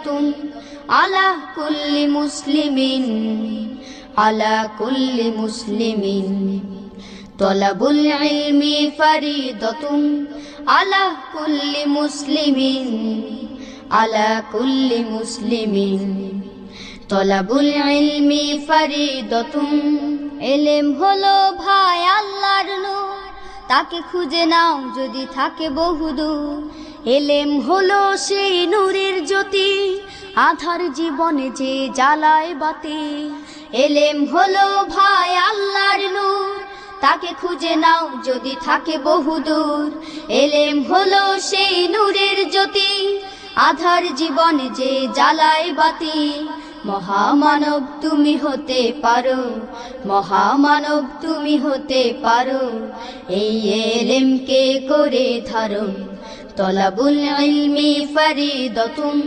ফরিদতুন আলা কুল্লি মুসলিমিন আলা কুল্লি মুসলিমিন তলাবুল ইলমি ফরিদতুন আলা কুল্লি মুসলিমিন আলা কুল্লি মুসলিমিন তলাবুল ইলমি ফরিদতুন ইলম হলো ভাই আল্লাহর নূর তাকে খুঁজে নাও যদি থাকে বহুদূর ইলম হলো সেই নূরের জ্যোতি আধার জীবনে যে জ্বালায় বাতি ইলম হলো ভাই আল্লাহর নূর তাকে খুঁজে নাও যদি থাকে বহুদূর ইলম হলো সেই নূরের জ্যোতি আধার জীবনে যে জ্বালায় বাতি মহামানব তুমি হতে পারো মহামানব তুমি হতে পারো এই ইলমকে করে ধারো তলাবুল ইলমি ফরিদতুন